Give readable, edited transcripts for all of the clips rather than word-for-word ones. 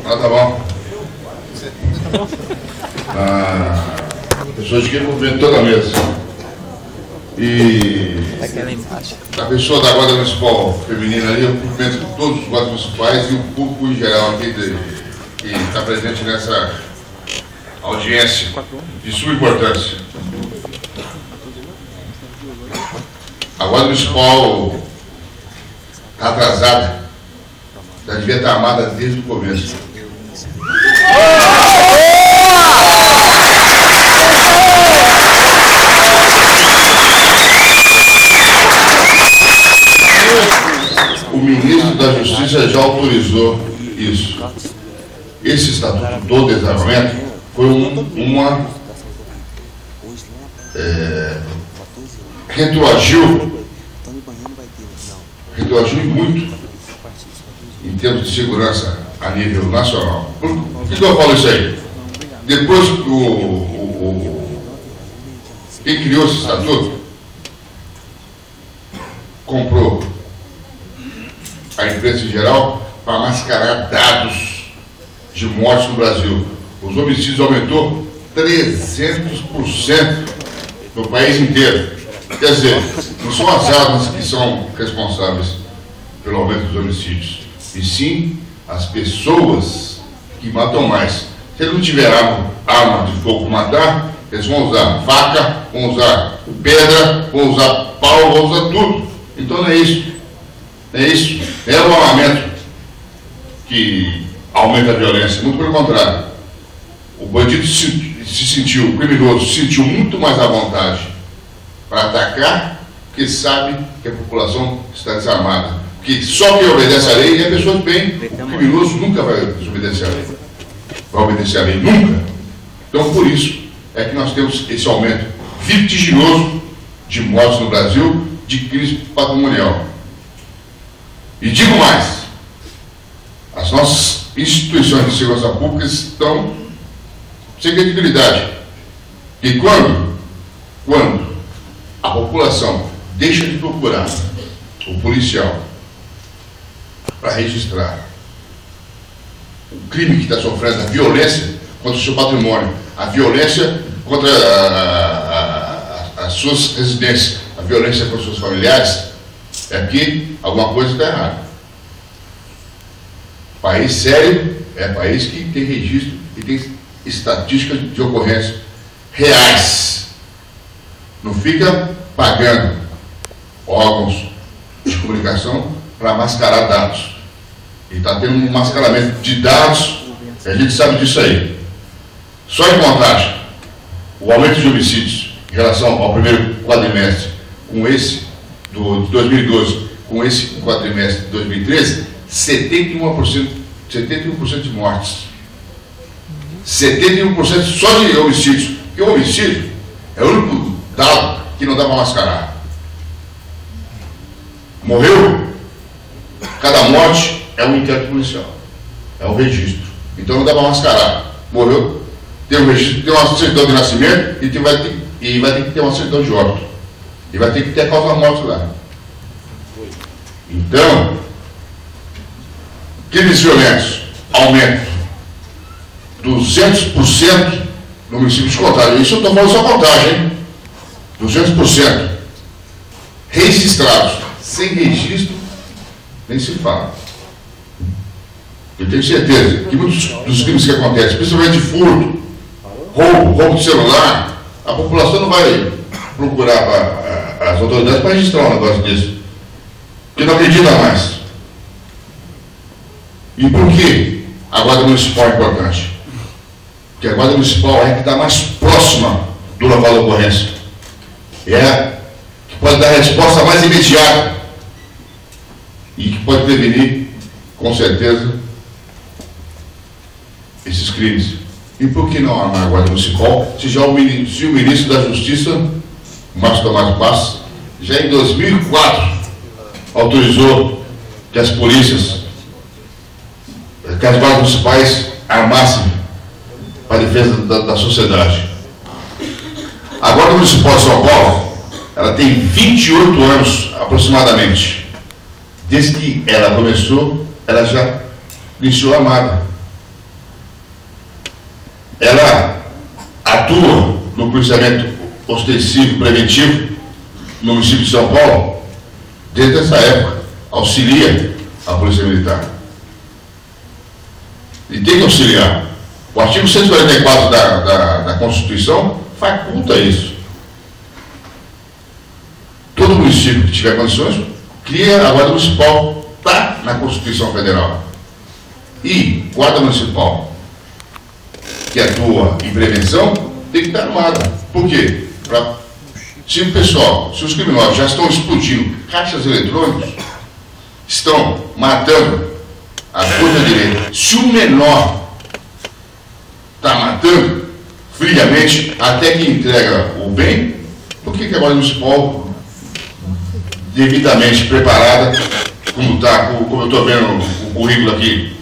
Ah, tá bom. Pessoas que movimentam toda a mesa. E a pessoa da Guarda Municipal Feminina ali, eu cumprimento todos os guardas municipais e o público em geral aqui que está presente nessa audiência de suma importância. A Guarda Municipal está atrasada, já devia estar armada desde o começo. O ministro da Justiça já autorizou isso. Esse estatuto do desarmamento foi retroagiu muito em termos de segurança a nível nacional. Por que eu falo isso aí? Depois que quem criou esse estatuto comprou a imprensa em geral para mascarar dados de mortes no Brasil. Os homicídios aumentou 300% no país inteiro. Quer dizer, não são as armas que são responsáveis pelo aumento dos homicídios, e sim as pessoas que matam mais. Se eles não tiver arma de fogo para matar, eles vão usar faca, vão usar pedra, vão usar pau, vão usar tudo. Então não é isso. É isso. É o armamento que aumenta a violência. Muito pelo contrário. O bandido o criminoso se sentiu muito mais à vontade para atacar, porque sabe que a população está desarmada. Porque só quem obedece à lei é pessoa de bem. O criminoso nunca vai desobedecer à lei. Vai obedecer à lei nunca. Então, por isso, é que nós temos esse aumento vertiginoso de mortes no Brasil, de crise patrimonial. E digo mais, as nossas instituições de segurança pública estão sem credibilidade. E quando a população deixa de procurar o policial para registrar o crime que está sofrendo, a violência contra o seu patrimônio, a violência contra as suas residências, a violência contra os seus familiares, é que alguma coisa está errada. País sério é país que tem registro e tem estatísticas de ocorrência reais. Não fica pagando órgãos de comunicação para mascarar dados. E está tendo um mascaramento de dados, a gente sabe disso aí. Só em contagem, o aumento de homicídios em relação ao primeiro quadrimestre, com esse do 2012, com esse quadrimestre de 2013, 71% de mortes. 71% só de homicídios. Porque o homicídio é o único dado que não dá para mascarar. Morreu, cada morte é um inquérito policial, é um registro. Então não dá para mascarar. Morreu, tem um registro, tem uma certidão de nascimento e vai ter que ter uma certidão de óbito. E vai ter que ter a causa da morte lá. Então, crimes violentos aumentam 200% no município de Contagem. Isso eu estou falando só Contagem, hein? 200%. Registrados. Sem registro, nem se fala. Eu tenho certeza que muitos dos crimes que acontecem, principalmente furto, roubo de celular, a população não vai procurar as autoridades para registrar um negócio desse. Porque não acredita mais. E por que a Guarda Municipal é importante? Porque a Guarda Municipal é a que está mais próxima do local da ocorrência. É a que pode dar a resposta mais imediata e que pode prevenir, com certeza, esses crimes. E por que não armar a Guarda Municipal se o ministro da Justiça, Márcio Tomás Passos, já em 2004 autorizou que as polícias, que as guardas municipais armassem para a defesa da sociedade. A Guarda Municipal de São Paulo, ela tem 28 anos aproximadamente. Desde que ela começou, ela já iniciou armada. ela atua no policiamento ostensivo, preventivo, no município de São Paulo, desde essa época, auxilia a Polícia Militar. E tem que auxiliar. O artigo 144 da Constituição faculta isso. Todo município que tiver condições, cria a Guarda Municipal, está na Constituição Federal. E Guarda Municipal, que atua em prevenção, tem que estar armada. Por quê? Se o pessoal, se os criminosos já estão explodindo caixas eletrônicos, estão matando a coisa direita, se o menor está matando friamente até que entrega o bem, por que a Guarda Municipal, devidamente preparada, como eu estou vendo o currículo aqui,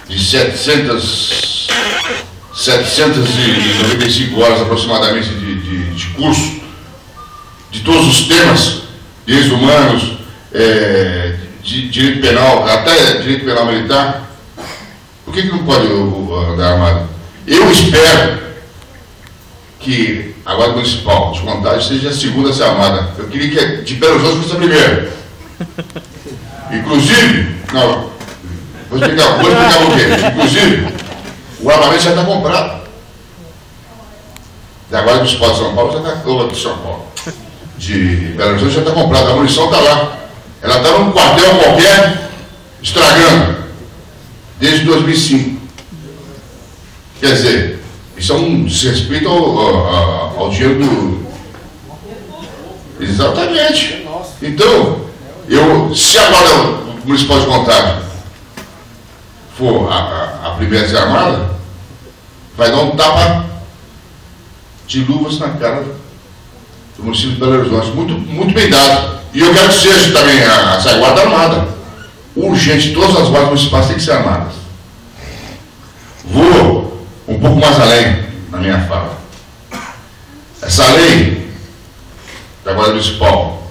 de 795 horas aproximadamente de curso, de todos os temas, direitos humanos, de direito penal, até direito penal militar, por que não pode andar armado? Eu espero que a Guarda Municipal de Contagem seja a segunda a ser armada. Eu queria que de Belo Horizonte fosse a primeira. Inclusive, não, vou explicar por quê. Inclusive, o armamento já está comprado. Da Guarda Municipal de São Paulo já está, ou de São Paulo, de Belo Horizonte já está comprada. A munição está lá. Ela está num quartel qualquer, estragando, desde 2005. Quer dizer, isso é um desrespeito ao dinheiro do... Exatamente. Então, se a Guarda Municipal de Contagem for a primeira a ser armada, vai dar um tapa de luvas na cara do município de Belo Horizonte. Muito bem dado. E eu quero que seja também essa guarda armada. Urgente, todas as guardas municipais têm que ser armadas. Vou um pouco mais além na minha fala. Essa lei da Guarda Municipal,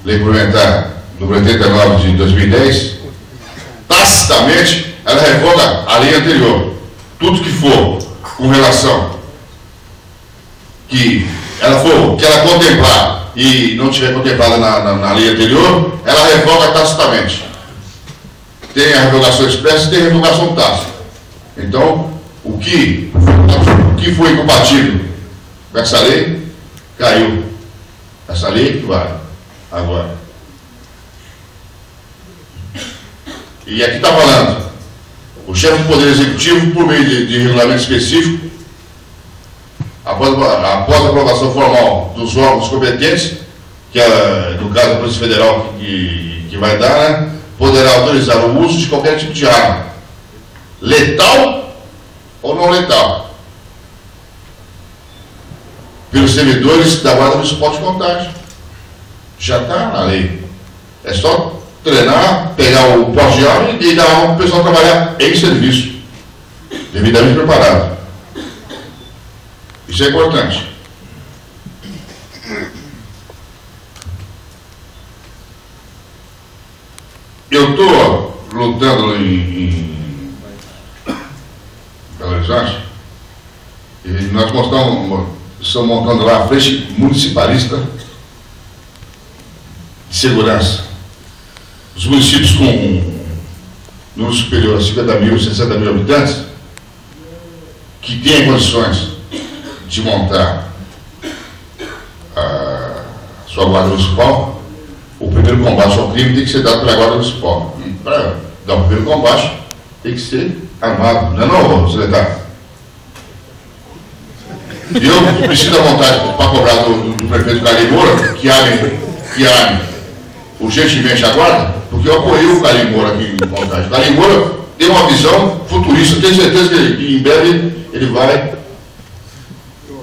Lei Complementar número 89 de 2010, tacitamente, ela revoga a lei anterior. Tudo que for com relação que ela contemplar e não tiver contemplada na lei anterior, ela revoga tacitamente. Tem a revogação expressa e tem a revogação tácita. Então, o que foi incompatível com essa lei, caiu. Essa lei que vale agora. E aqui está falando, o chefe do Poder Executivo, por meio de regulamento específico, após a aprovação formal dos órgãos competentes, que é, no caso, a Polícia Federal que vai dar, né, poderá autorizar o uso de qualquer tipo de arma, letal ou não letal, pelos servidores da Guarda Municipal de Contagem. Já está na lei. É só treinar, pegar o porte de arma e dar arma para o pessoal trabalhar em serviço, devidamente preparado. Isso é importante. Eu estou lutando em Belo Horizonte e nós estamos montando lá a frente municipalista de segurança. Os municípios com número superior a 50 mil, 60 mil habitantes, que têm condições de montar a sua guarda municipal, o primeiro combate ao crime tem que ser dado pela Guarda Municipal. E para dar o primeiro combate, tem que ser armado. Não é não, secretário? E eu preciso da vontade para cobrar do prefeito Carlinhos Moura, que arme urgentemente a guarda, porque eu apoiei o Carlinhos Moura aqui em Contagem. O Carlinhos Moura tem uma visão futurista, eu tenho certeza que em breve ele vai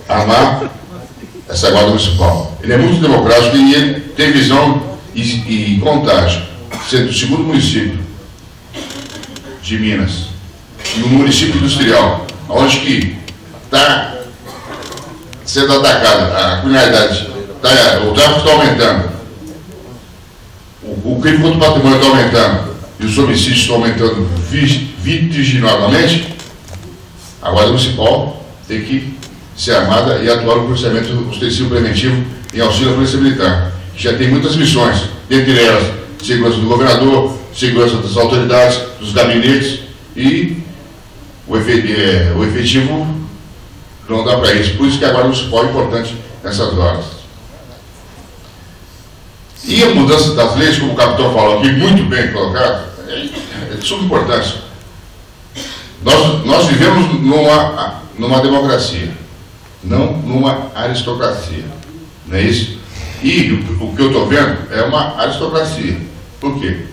armar essa Guarda Municipal. Ele é muito democrático e ele tem visão e Contagem, sendo o segundo município de Minas e um município industrial, onde que está sendo atacada a criminalidade, o tráfico está aumentando, o crime contra o patrimônio está aumentando e os homicídios estão aumentando vertiginosamente, A Guarda Municipal tem que ser armada e atuar no processamento ostensivo preventivo em auxílio à Polícia Militar, que já tem muitas missões, dentre elas segurança do governador, segurança das autoridades, dos gabinetes, e o efetivo não dá para isso. Por isso que a Guarda Municipal é importante nessas horas. E a mudança das leis, como o capitão falou aqui, muito bem colocado, é de suma importância. Nós vivemos numa democracia, não numa aristocracia, não é isso? E o que eu estou vendo é uma aristocracia. Por quê?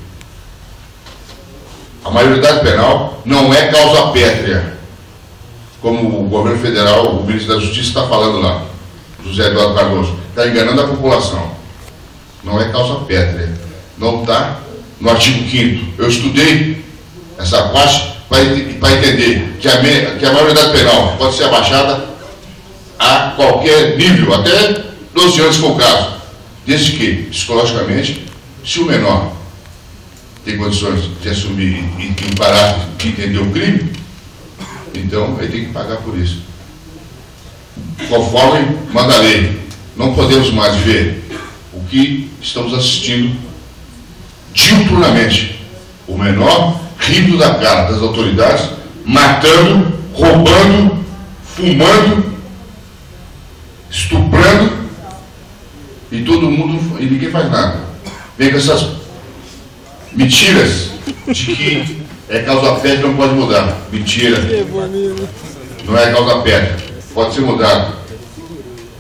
A maioridade penal não é causa pétrea, como o governo federal, o ministro da Justiça está falando lá, José Eduardo Cardoso, está enganando a população. Não é causa pétrea, não está no artigo 5º. Eu estudei essa parte para entender que a maioridade penal pode ser abaixada a qualquer nível, até 12 anos com o caso, desde que, psicologicamente, se o menor tem condições de assumir e parar de entender o crime, então ele tem que pagar por isso. Conforme manda a lei, não podemos mais ver o que estamos assistindo diuturnamente. O menor rindo da cara das autoridades, matando, roubando, fumando, estuprando, e todo mundo, e ninguém faz nada. Vem com essas mentiras de que é causa pétrea, não pode mudar. Mentira. Não é causa pétrea. Pode ser mudado.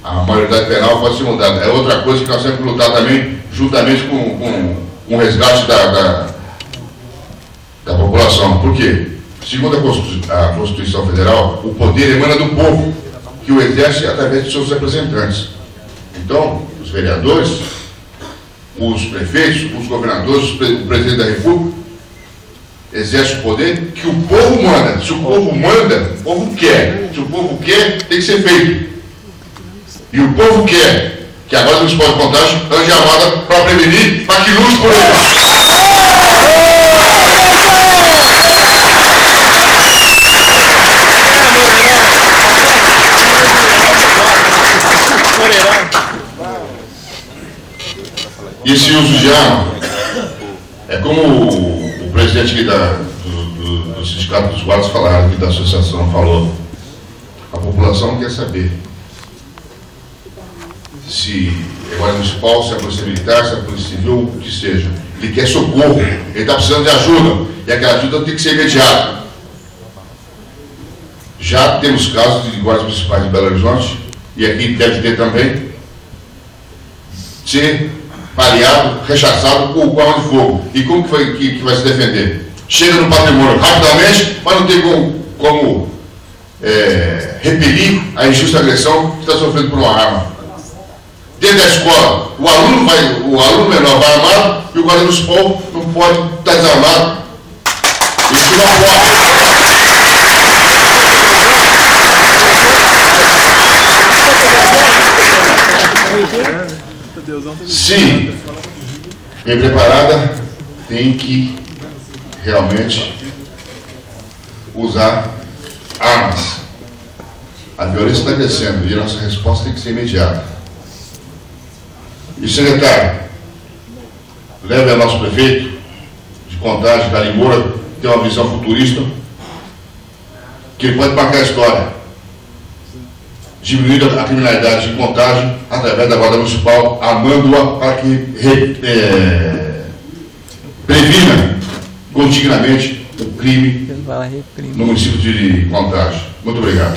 A maioridade penal pode ser mudada. É outra coisa que nós temos que lutar também, juntamente com o resgate da população. Por quê? Segundo a Constituição Federal, o poder emana do povo, que o exerce através de seus representantes. Então, os vereadores, os prefeitos, os governadores, o presidente da República, exerce o poder que o povo manda. Se o povo manda, o povo quer. Se o povo quer, tem que ser feito. E o povo quer que a Guarda Municipal de Contagem ande armada para prevenir, para que lute por ele. E esse uso de arma é como o presidente aqui do Sindicato dos Guardas falaram, aqui da associação falou. A população quer saber se é Guarda Municipal, se é a Polícia Militar, se é a Polícia Civil, o que seja. Ele quer socorro, ele está precisando de ajuda, e aquela ajuda tem que ser imediata. Já temos casos de guardas municipais em Belo Horizonte, e aqui deve ter também, ser baleado, rechaçado com arma de fogo. E como que vai se defender? Chega no patrimônio rapidamente, mas não tem como repelir a injusta agressão que está sofrendo por uma arma. Dentro da escola, o aluno menor vai armado e o guarda municipal não pode estar desarmado. Isso não pode. Se bem preparada, tem que realmente usar armas. A violência está crescendo e a nossa resposta tem que ser imediata. E, secretário, leve a nosso prefeito de Contagem, Carlinhos Moura, que tem uma visão futurista, que ele pode marcar a história, diminuindo a criminalidade de Contagem através da Guarda Municipal, armando-a para que previna condignamente o crime no município de Contagem. Muito obrigado.